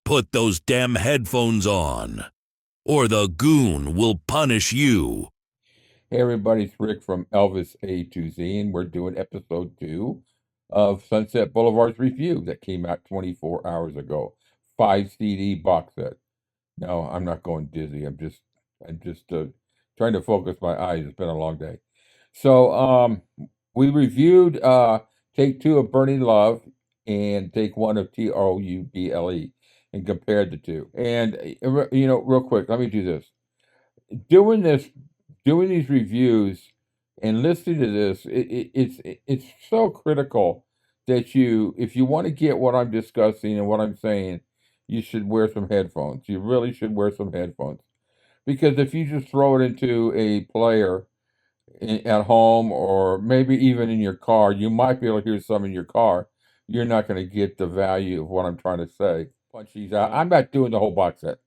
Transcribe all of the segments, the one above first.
put those damn headphones on, or the goon will punish you. Hey everybody, it's Rick from Elvis-A to Z, and we're doing episode 2 of Sunset Boulevard's review that came out 24 hours ago. 5 CD box set. No, I'm not going dizzy. I'm just trying to focus my eyes. It's been a long day. So we reviewed take 2 of Burning Love and take 1 of TROUBLE and compared the two. And you know, real quick, let me do this. Doing these reviews and listening to this, it's so critical that if you want to get what I'm discussing and what I'm saying, you should wear some headphones. You really should wear some headphones. Because if you just throw it into a player at home or maybe even in your car, you might be able to hear some in your car. You're not going to get the value of what I'm trying to say. Punch these out. I'm not doing the whole box set.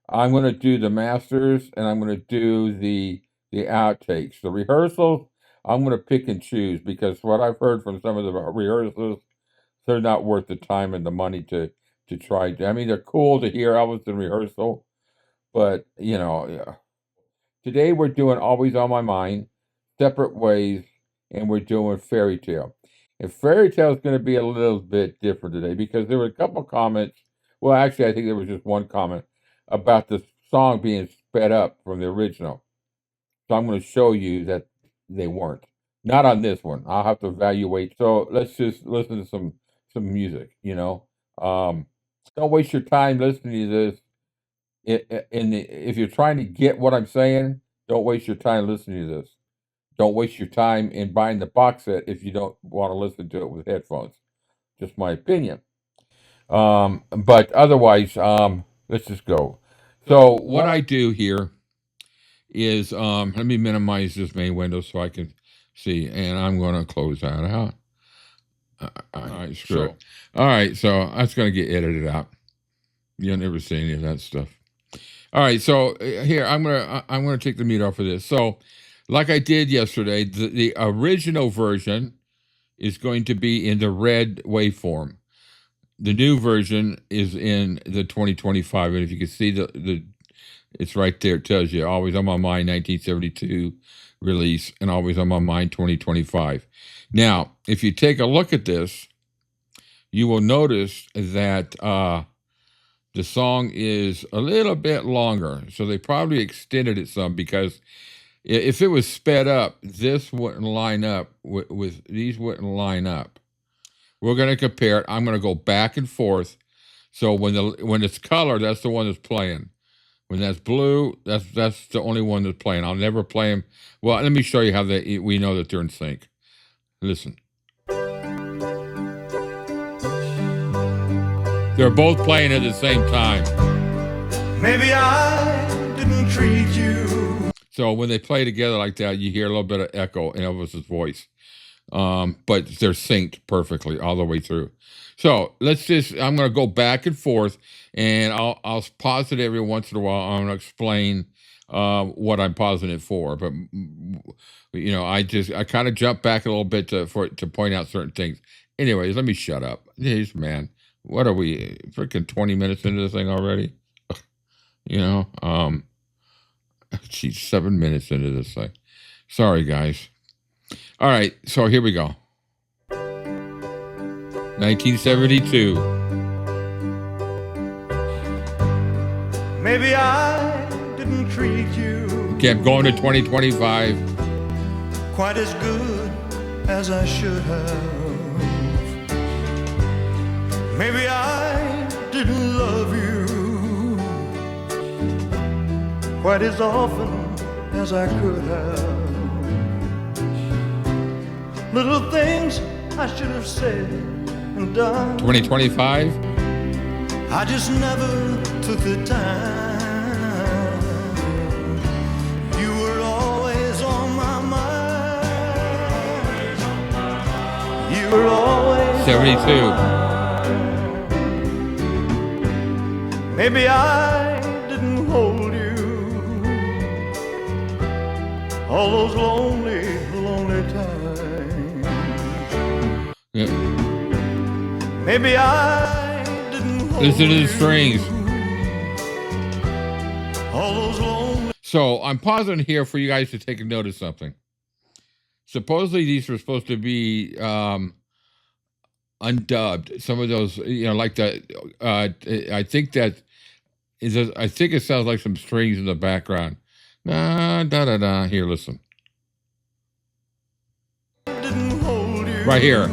I'm going to do the masters and I'm going to do the outtakes. The rehearsals, I'm going to pick and choose because what I've heard from some of the rehearsals, they're not worth the time and the money to try. I mean, they're cool to hear Elvis in rehearsal, but, you know, yeah. Today we're doing Always on My Mind, Separate Ways, and we're doing Fairytale. And Fairytale is going to be a little bit different today because there were a couple comments. Well, actually, I think there was just one comment about the song being sped up from the original. So I'm going to show you that they weren't. Not on this one. I'll have to evaluate. So let's just listen to some music, you know. Don't waste your time listening to this. If you're trying to get what I'm saying, don't waste your time listening to this. Don't waste your time in buying the box set if you don't want to listen to it with headphones. Just my opinion. But otherwise, let's just go. So what I do here is, let me minimize this main window so I can see, and I'm going to close that out. All right, screw it. All right, so that's going to get edited out. You'll never see any of that stuff. All right, so here I'm gonna take the meat off of this. So, like I did yesterday, the original version is going to be in the red waveform. The new version is in the 2025, and if you can see it's right there. It tells you Always on My Mind 1972 release and Always on My Mind 2025. Now, if you take a look at this, you will notice that the song is a little bit longer, so they probably extended it some because if it was sped up, this wouldn't line up with these wouldn't line up. We're going to compare it. I'm going to go back and forth. So when it's color, that's the one that's playing. When that's blue, that's the only one that's playing. I'll never play them. Well, let me show you how we know that they're in sync. Listen. They're both playing at the same time. Maybe I didn't treat you. So when they play together like that, you hear a little bit of echo in Elvis's voice. But they're synced perfectly all the way through. So I'm going to go back and forth, and I'll pause it every once in a while. I'm going to explain what I'm pausing it for. But, you know, I kind of jump back a little bit to point out certain things. Anyways, let me shut up. Jeez, man. What are we, freaking 20 minutes into this thing already? You know, geez, 7 minutes into this thing. Sorry, guys. All right, so here we go. 1972. Maybe I didn't treat you. Okay, I'm going to 2025. Quite as good as I should have. Maybe I didn't love you quite as often as I could have. Little things I should have said and done. 2025. I just never took the time. You were always on my mind. You were always 72. Maybe I didn't hold you all those lonely, lonely times. Yeah. Maybe I didn't hold Listen to the strings. So I'm pausing here for you guys to take a note of something. Supposedly these were supposed to be undubbed. Some of those, like the, I think that is. I think it sounds like some strings in the background. Da da da da. Here, listen. Right here.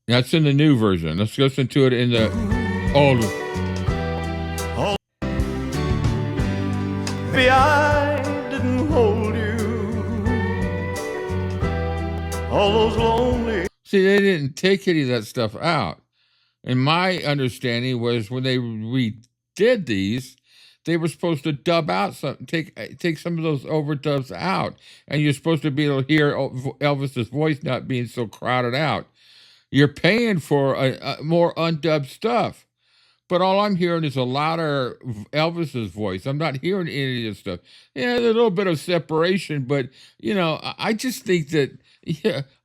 That's in the new version. Let's listen to it in the old. I didn't hold you. All those lonely. See, they didn't take any of that stuff out. And my understanding was when they redid these, they were supposed to dub out some, take some of those overdubs out, and you're supposed to be able to hear Elvis's voice not being so crowded out. You're paying for more undubbed stuff. But all I'm hearing is a louder Elvis's voice. I'm not hearing any of this stuff. Yeah, there's a little bit of separation, but, I just think that,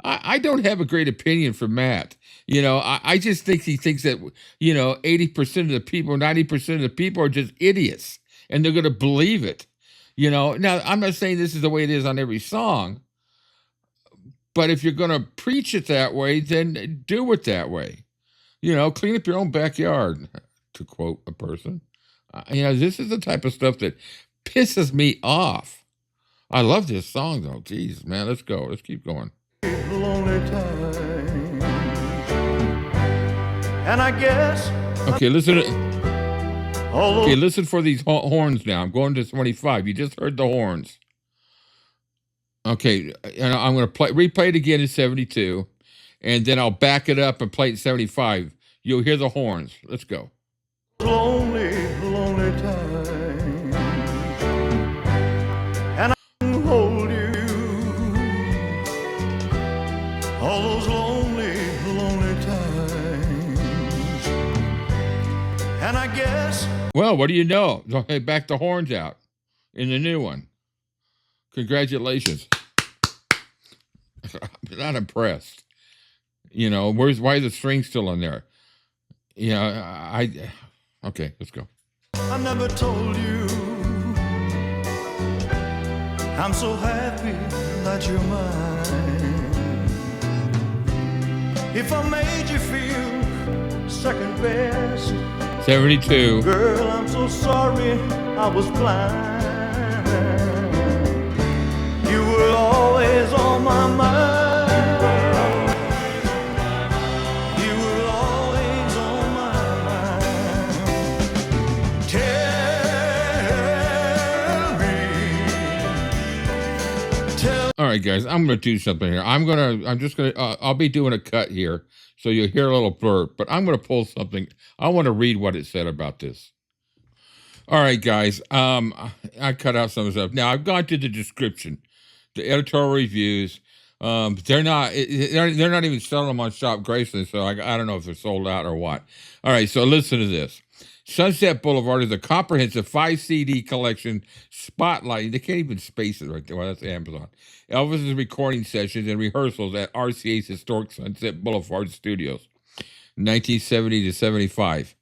I don't have a great opinion for Matt. I just think he thinks that, 80% of the people, 90% of the people are just idiots, and they're going to believe it. Now, I'm not saying this is the way it is on every song, but if you're going to preach it that way, then do it that way. Clean up your own backyard, to quote a person. This is the type of stuff that pisses me off. I love this song, though. Jeez, man, let's go. Let's keep going. Lonely time. And I guess. Okay, listen. Okay, listen for these horns now. I'm going to 25. You just heard the horns. Okay, and I'm going to replay it again in 72, and then I'll back it up and play it in 75. You'll hear the horns. Let's go. Lonely, lonely time. And I can hold you. All those lonely, lonely times. And I guess. Well, what do you know? Hey, back the horns out in the new one. Congratulations. I'm not impressed. Why is the string still in there? Okay, let's go. I never told you I'm so happy that you're mine. If I made you feel second best, 72. girl, I'm so sorry I was blind. You were always on my mind. All right, guys, I'm going to do something here. I'll be doing a cut here, so you'll hear a little blurb, but I'm going to pull something. I want to read what it said about this. All right, guys, I cut out some stuff. Now, I've gone to the description, the editorial reviews. They're not even selling them on Shop Graceland, so I don't know if they're sold out or what. All right, so listen to this. Sunset Boulevard is a comprehensive 5-CD collection spotlighting. They can't even space it right there. Well, that's Amazon. Elvis's recording sessions and rehearsals at RCA's historic Sunset Boulevard studios, 1970 to 75.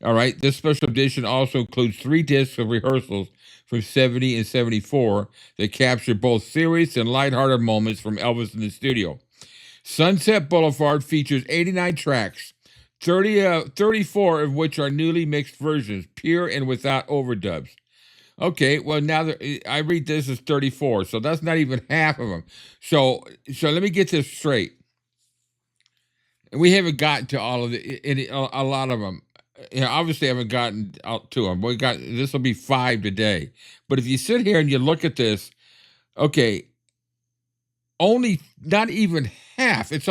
All right, this special edition also includes 3 discs of rehearsals from 70 and 74 that capture both serious and lighthearted moments from Elvis in the studio. Sunset Boulevard features 89 tracks, 34 of which are newly mixed versions, pure and without overdubs. Okay, well, now that I read this as 34, so that's not even half of them. So let me get this straight. We haven't gotten to all of a lot of them. Obviously, I haven't gotten out to them. This will be 5 today. But if you sit here and you look at this, okay, only not even half. It's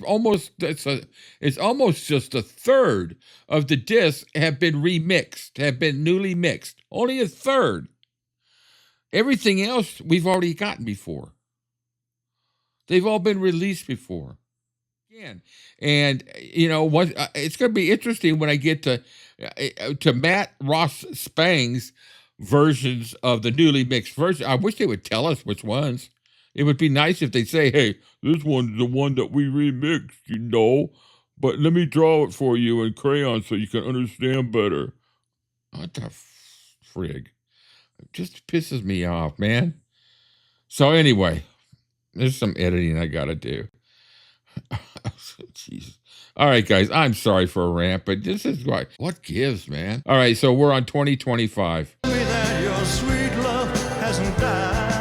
almost just a third of the discs have been remixed, have been newly mixed. Only a third. Everything else we've already gotten before. They've all been released before. Again, and it's going to be interesting when I get to Matt Ross Spang's versions of the newly mixed version. I wish they would tell us which ones. It would be nice if they say, hey, this one's the one that we remixed, you know, but let me draw it for you in crayon so you can understand better. What the frig? It just pisses me off, man. So anyway, there's some editing I got to do. Jeez. All right, guys, I'm sorry for a rant, but this is what gives, man. All right, so we're on 2025. Tell me that your sweet love hasn't died.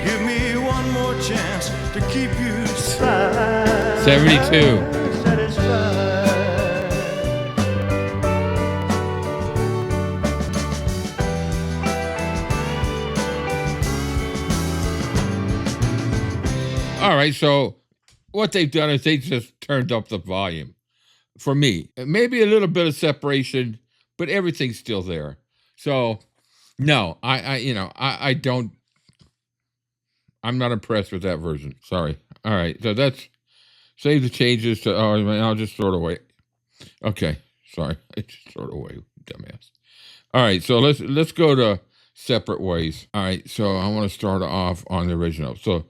Give me one more chance to keep you satisfied. 72. All right, so what they've done is they just turned up the volume for me. Maybe a little bit of separation, but everything's still there. So, no, I don't. I'm not impressed with that version. Sorry. All right, so that's save the changes to. Oh, I'll just throw it away. Okay, sorry, I just throw it away, dumbass. All right, so let's go to separate ways. All right, so I want to start off on the original. So.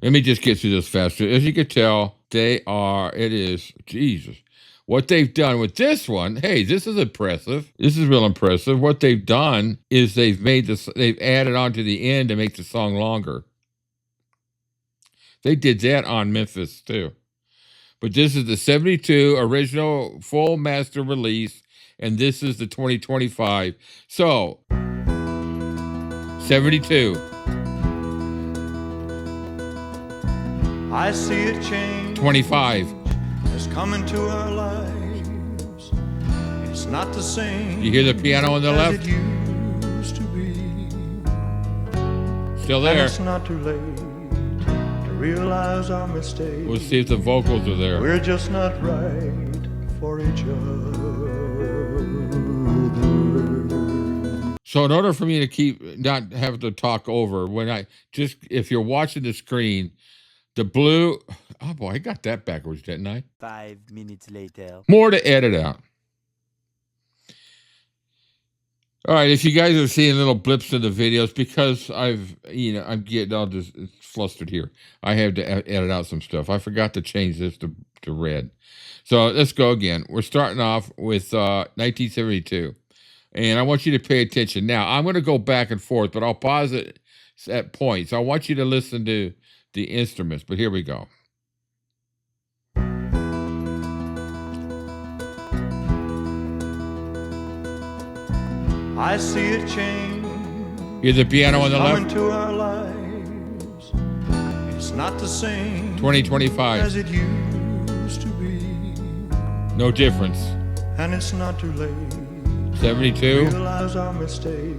Let me just get through this faster. As you can tell, Jesus. What they've done with this one, hey, this is impressive. This is real impressive. What they've done is they've added on to the end to make the song longer. They did that on Memphis too. But this is the 72 original full master release, and this is the 2025. So, 72. I see a change 25. has come into our lives. It's not the same. You hear the piano on the as left? it used to be. Still And there. it's not too late to realize our mistakes. We'll see if the vocals are there. We're just not right for each other. So in order for me to not have to talk over, if you're watching the screen, the blue, oh boy, I got that backwards, didn't I? 5 minutes later. More to edit out. All right, if you guys are seeing little blips in the videos, because I'm getting all just flustered here. I have to edit out some stuff. I forgot to change this to red. So let's go again. We're starting off with 1972. And I want you to pay attention. Now, I'm going to go back and forth, but I'll pause it at points. I want you to listen to the instruments, but here we go. I see a change. Here's the piano on the come left. into our lives. It's not the same 2025. as it used to be. No difference. And it's not too late 72. realize our mistake.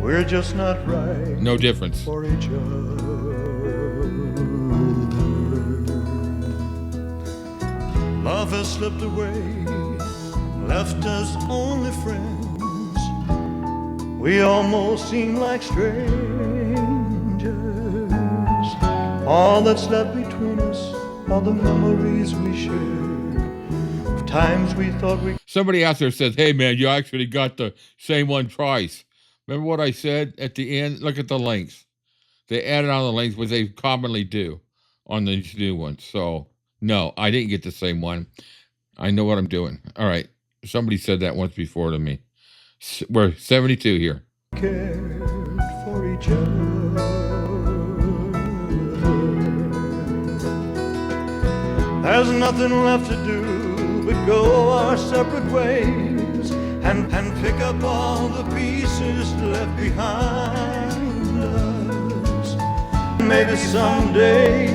We're just not right No difference. for each other. Love has slipped away, left us only friends. We almost seem like strangers. All that's left between us are the memories we shared of times we thought we. Somebody out there says, hey man, you actually got the same one twice. Remember what I said at the end? Look at the lengths. They added on the lengths, which they commonly do on these new ones. So, no, I didn't get the same one. I know what I'm doing. All right. Somebody said that once before to me. We're 72 here. Cared for each other. There's nothing left to do but go our separate ways and pick up all the pieces left behind us. Maybe someday,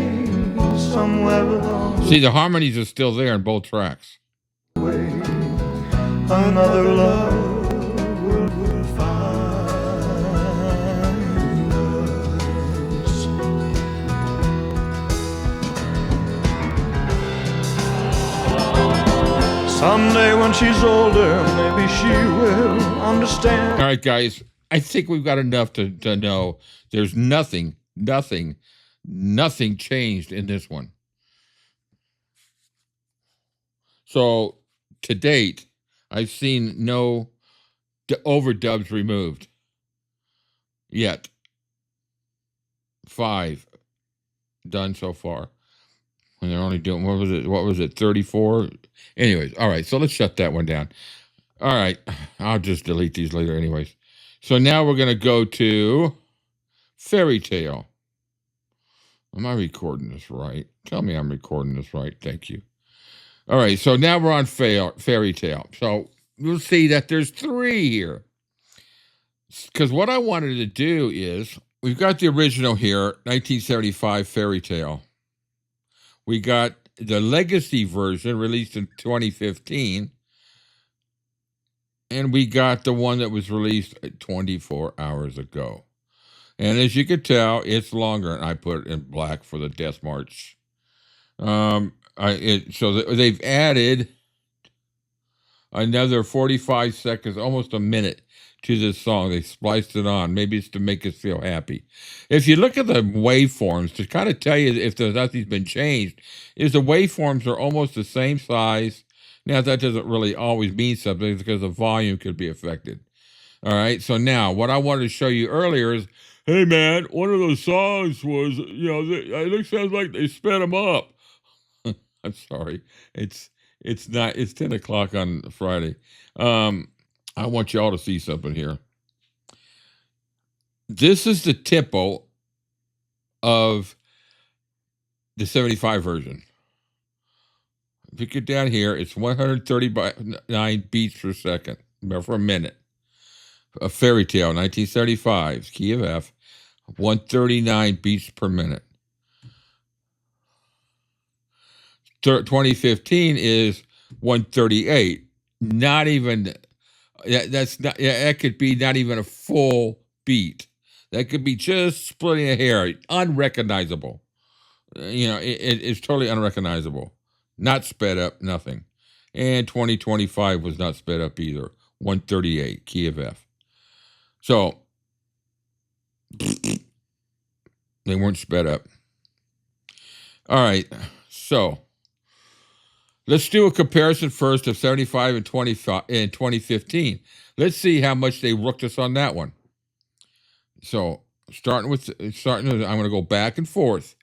somewhere along See, the harmonies are still there in both tracks. the way, another love will find us. Someday when she's older, maybe she will understand. All right, guys. I think we've got enough to know there's nothing changed in this one. So, to date, I've seen no overdubs removed. Yet. 5 done so far. And they're only doing, what was it, 34? Anyways, all right, so let's shut that one down. All right, I'll just delete these later anyways. So now we're going to go to Fairytale. Am I recording this right? Tell me I'm recording this right. Thank you. All right, so now we're on Fairytale. So you'll see that there's 3 here. Because what I wanted to do is, we've got the original here, 1975 Fairytale. We got the legacy version released in 2015. And we got the one that was released 24 hours ago. And as you can tell, it's longer. And I put it in black for the Death March. So they've added another 45 seconds, almost a minute, to this song. They spliced it on. Maybe it's to make us feel happy. If you look at the waveforms, to kind of tell you if nothing's been changed, is the waveforms are almost the same size. Now, that doesn't really always mean something because the volume could be affected. All right, so now what I wanted to show you earlier is, hey, man, one of those songs was, it sounds like they sped them up. I'm sorry. It's 10 o'clock on Friday. I want y'all to see something here. This is the tempo of the 75 version. If you get down here, it's 139 beats per second, for a minute. A Fairytale, 1975, key of F, 139 beats per minute. 2015 is 138. Not even, that could be not even a full beat. That could be just splitting a hair, unrecognizable. It's totally unrecognizable. Not sped up, nothing. And 2025 was not sped up either. 138, key of F. So, they weren't sped up. All right, so let's do a comparison first of 75 and 2015. Let's see how much they rooked us on that one. So, I'm going to go back and forth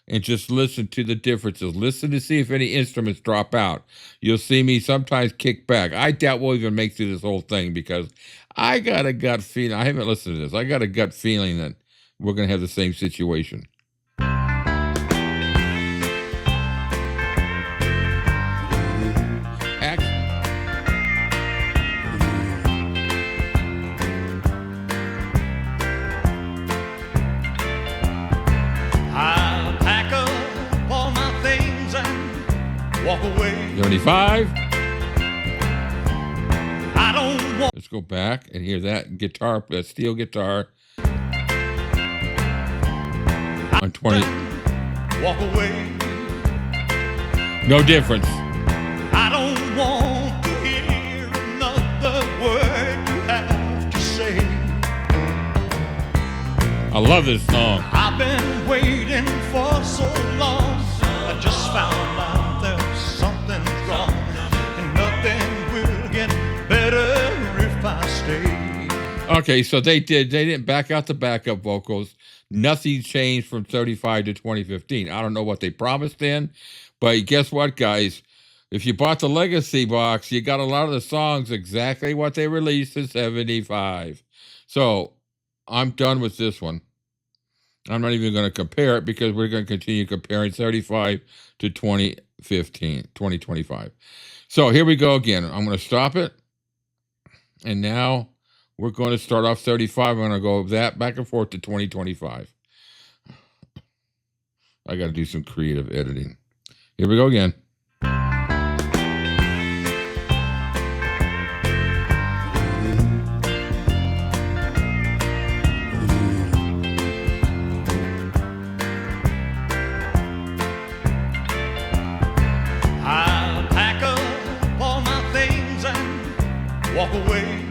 and just listen to the differences. Listen to see if any instruments drop out. You'll see me sometimes kick back. I doubt we'll even make through this whole thing because I got a gut feeling. I haven't listened to this. I got a gut feeling that we're going to have the same situation. Walk away. 75. I don't want. Let's go back and hear that guitar, that steel guitar. On 20. Walk away. No difference. I don't want to hear another word you have to say. I love this song. I've been waiting for so long. I just found out something's wrong, and nothing will get better if I stay. Okay, so they didn't back out the backup vocals. Nothing changed from 35 to 2015. I don't know what they promised then, but guess what, guys? If you bought the Legacy box, you got a lot of the songs exactly what they released in 75. So I'm done with this one. I'm not even going to compare it because we're going to continue comparing 35 to 2025. So here we go again. I'm going to stop it. And now we're going to start off 35. I'm going to go that back and forth to 2025. I got to do some creative editing. Here we go again. Walk away.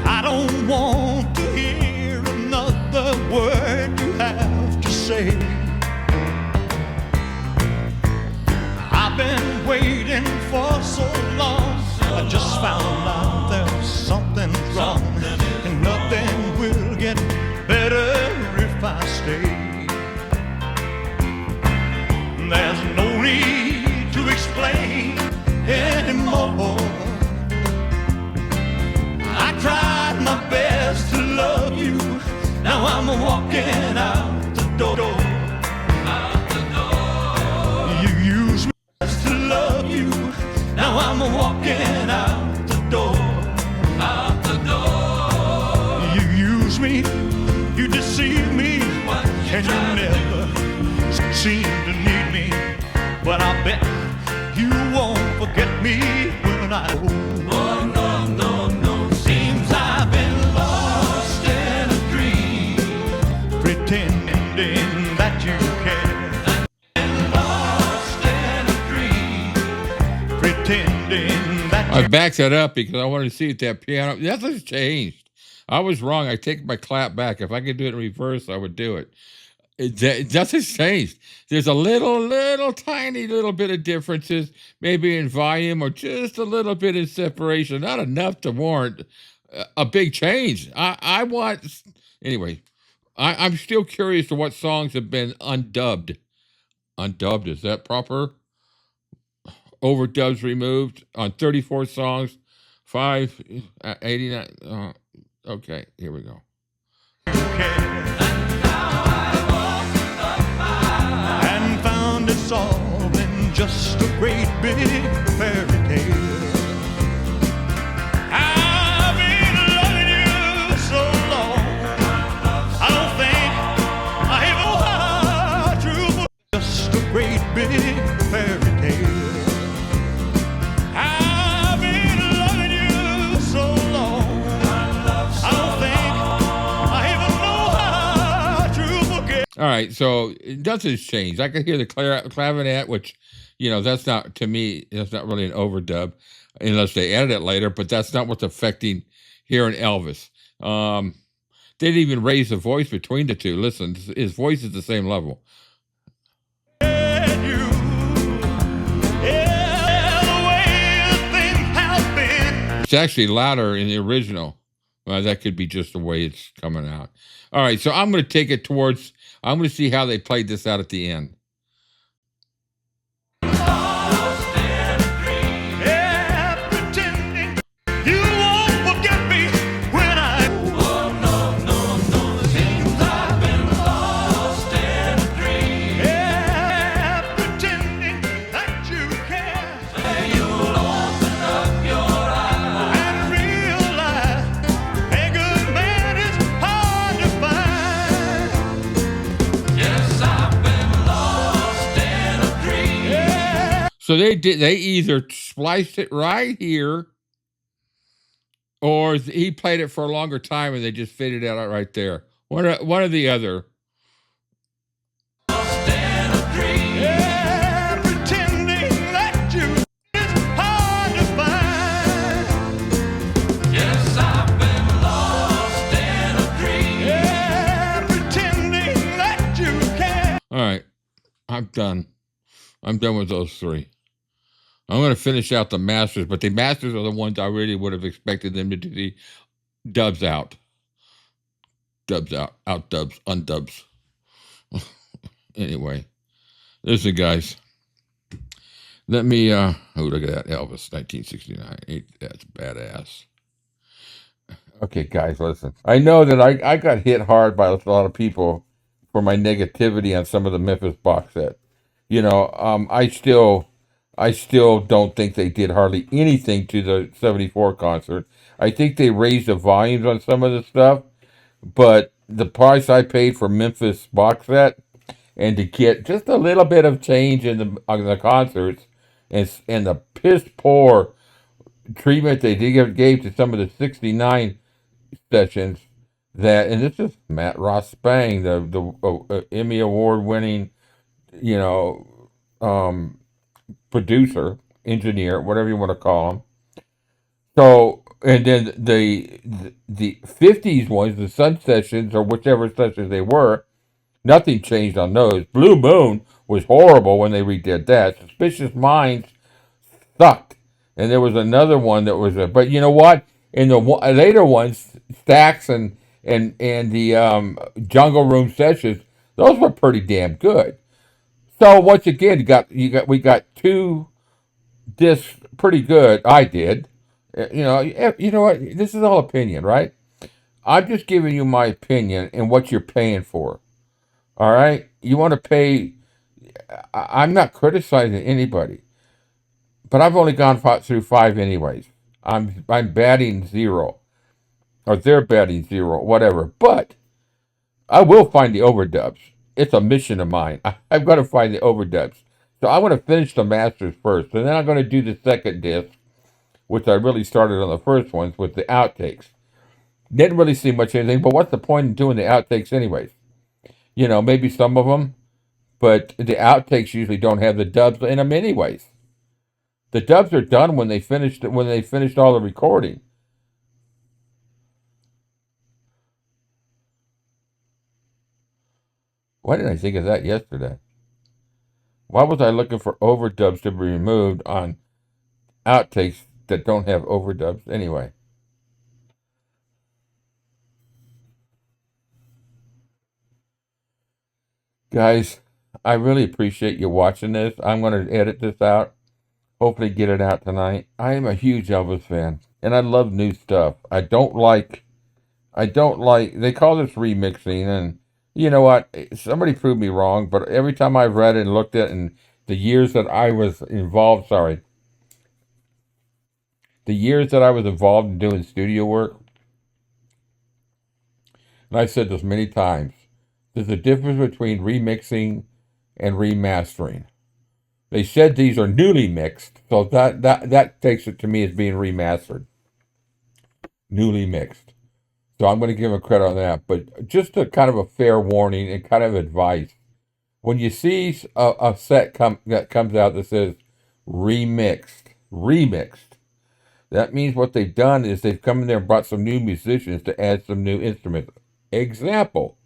I don't want to hear another word you have to say. I've been waiting for so long. I just found out there's something wrong, and nothing will get better if I stay. There's no need to explain anymore. I tried my best to love you. Now I'm walking out the door. Out the door. You used me best to love you. Now I'm walking out the door. Out the door. You used me, you deceived me, and you never seemed to need me. But I bet you won't forget me when I go. Oh, no, no, no. Seems I've been lost in a dream, pretending that you care. Been lost in a dream, pretending that you I backed that up because I wanted to see if that piano, nothing's changed. I was wrong. I take my clap back. If I could do it in reverse, I would do it. Nothing's changed. There's a little tiny little bit of differences, maybe in volume or just a little bit in separation. Not enough to warrant a big change. I want, anyway, I'm still curious to what songs have been undubbed. Undubbed, is that proper? Overdubs removed on 34 songs, 589. Okay, here we go. and found it's all been just a great big fairy tale. I've been loving you so long, I don't think I ever true, just a great big fairy tale. I've been loving you so long, I don't think I ever know how to forget. All right, so nothing's changed. I can hear the clavinet, which, you know, that's not, to me, that's not really an overdub unless they edit it later, but that's not what's affecting hearing Elvis. They didn't even raise the voice between the two. Listen, his voice is the same level. It's actually louder in the original. Well, that could be just the way it's coming out. All right, so I'm going to take it towards, I'm going to see how they played this out at the end. So they either spliced it right here, or he played it for a longer time and they just faded it out right there. One or the other. All right, I'm done. I'm done with those three. I'm going to finish out the masters, but the masters are the ones I really would have expected them to do the dubs out. Dubs out, outdubs, undubs. Anyway, listen, guys. Let me, oh, look at that, Elvis, 1969. That's badass. Okay, guys, listen. I know that I got hit hard by a lot of people for my negativity on some of the Memphis box set. You know, I still don't think they did hardly anything to the 74 concert. I think they raised the volumes on some of the stuff, but the price I paid for Memphis box set and to get just a little bit of change in the concerts and the piss poor treatment they gave to some of the 69 sessions, that, and this is Matt Ross Spang, the Emmy Award winning, you know, producer, engineer, whatever you want to call him. So, and then the 50s ones, the Sun Sessions, or whichever sessions they were, nothing changed on those. Blue Moon was horrible when they redid that. Suspicious Minds sucked. And there was another one that was but you know what? In the later ones, Stax and the Jungle Room sessions, those were pretty damn good. So once again, we got two discs pretty good. I did. You know what? This is all opinion, right? I'm just giving you my opinion and what you're paying for. All right? You want to pay. I'm not criticizing anybody, but I've only gone through 5 anyways. I'm batting 0, or they're batting 0, whatever. But I will find the overdubs. It's a mission of mine. I've got to find the overdubs. So I want to finish the masters first, and then I'm going to do the second disc, which I really started on the first ones with the outtakes. Didn't really see much anything, but what's the point in doing the outtakes anyways? You know, maybe some of them, but the outtakes usually don't have the dubs in them anyways. The dubs are done when they finished all the recording. Why didn't I think of that yesterday? Why was I looking for overdubs to be removed on outtakes that don't have overdubs anyway? Guys, I really appreciate you watching this. I'm going to edit this out. Hopefully get it out tonight. I am a huge Elvis fan, and I love new stuff. I don't like, they call this remixing, and you know what? Somebody proved me wrong, but every time I've read it and looked at it, and the years that I was involved, in doing studio work, and I've said this many times, there's a difference between remixing and remastering. They said these are newly mixed, so that takes it to me as being remastered. Newly mixed. So I'm going to give them credit on that. But just a kind of a fair warning and kind of advice. When you see a set that comes out that says remixed, that means what they've done is they've come in there and brought some new musicians to add some new instruments. Example,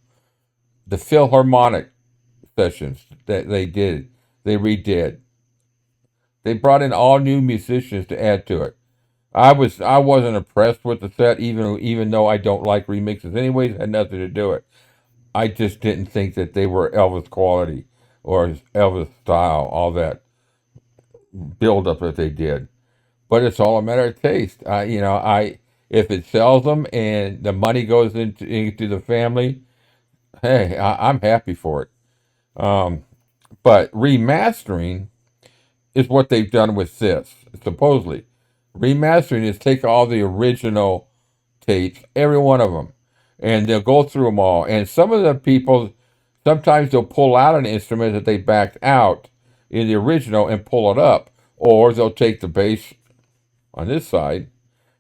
the Philharmonic sessions that they redid. They brought in all new musicians to add to it. I wasn't impressed with the set, even though I don't like remixes anyways. It had nothing to do with it. I just didn't think that they were Elvis quality or Elvis style, all that build up that they did. But it's all a matter of taste. If it sells them and the money goes into the family, hey, I'm happy for it. But remastering is what they've done with this, supposedly. Remastering is take all the original tapes, every one of them, and they'll go through them all. And some of the people, sometimes they'll pull out an instrument that they backed out in the original and pull it up. Or they'll take the bass on this side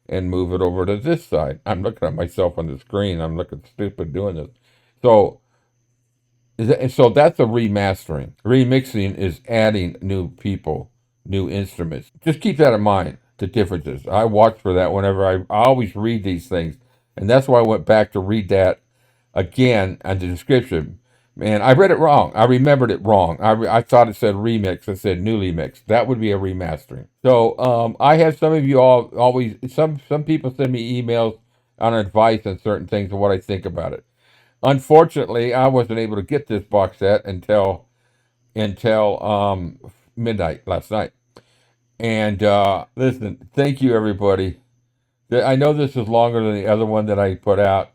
and move it over to this side. I'm looking at myself on the screen. I'm looking stupid doing this. So that's a remastering. Remixing is adding new people, new instruments. Just keep that in mind, the differences. I watch for that whenever I always read these things. And that's why I went back to read that again on the description. Man, I read it wrong. I remembered it wrong. I thought it said remix. It said newly mixed. That would be a remastering. So I have some of you all always, some people send me emails on advice on certain things and what I think about it. Unfortunately, I wasn't able to get this box set until midnight last night. And listen, thank you, everybody. I know this is longer than the other one that I put out,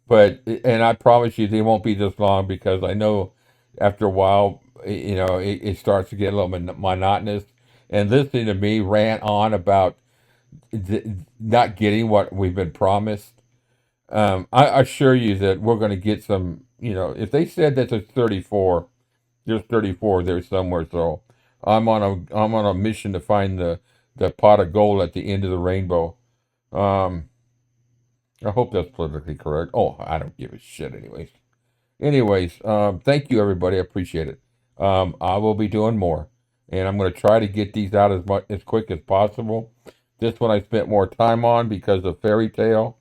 and I promise you they won't be this long, because I know after a while, it starts to get a little monotonous. And listening to me rant on about not getting what we've been promised, I assure you that we're going to get some. If they said that there's 34 there somewhere. So I'm on a mission to find the pot of gold at the end of the rainbow. I hope that's politically correct. Oh, I don't give a shit anyways. Thank you, everybody. I appreciate it. I will be doing more, and I'm going to try to get these out as quick as possible. This one I spent more time on because of Fairytale,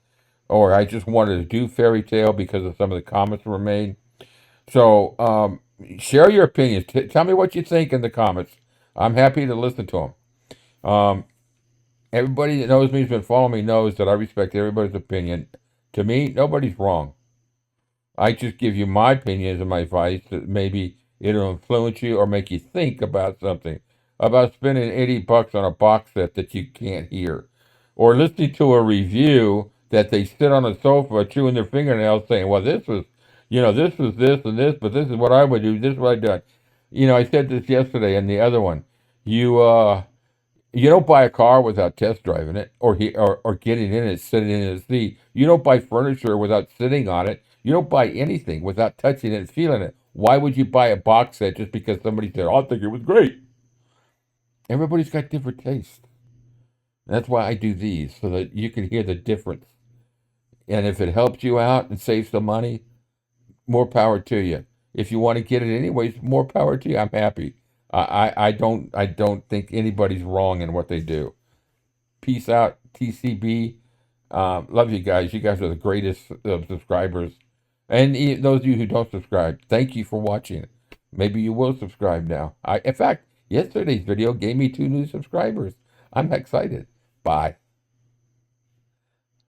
or I just wanted to do Fairytale because of some of the comments were made. So share your opinions. Tell me what you think in the comments. I'm happy to listen to them. Everybody that knows me, has been following me, knows that I respect everybody's opinion. To me, nobody's wrong. I just give you my opinions and my advice that maybe it'll influence you or make you think about something. About spending $80 on a box set that you can't hear. Or listening to a review that they sit on a sofa chewing their fingernails saying, well, this was, this was this and this, but this is what I would do, this is what I've done. I said this yesterday in the other one. You don't buy a car without test driving it or getting in it, sitting in the seat. You don't buy furniture without sitting on it. You don't buy anything without touching it and feeling it. Why would you buy a box set just because somebody said, oh, I think it was great? Everybody's got different tastes. That's why I do these, so that you can hear the difference. And if it helps you out and saves some money, more power to you. If you want to get it anyways, more power to you. I'm happy. I don't think anybody's wrong in what they do. Peace out, TCB. Love you guys. You guys are the greatest subscribers. And those of you who don't subscribe, thank you for watching. Maybe you will subscribe now. In fact, yesterday's video gave me 2 new subscribers. I'm excited. Bye.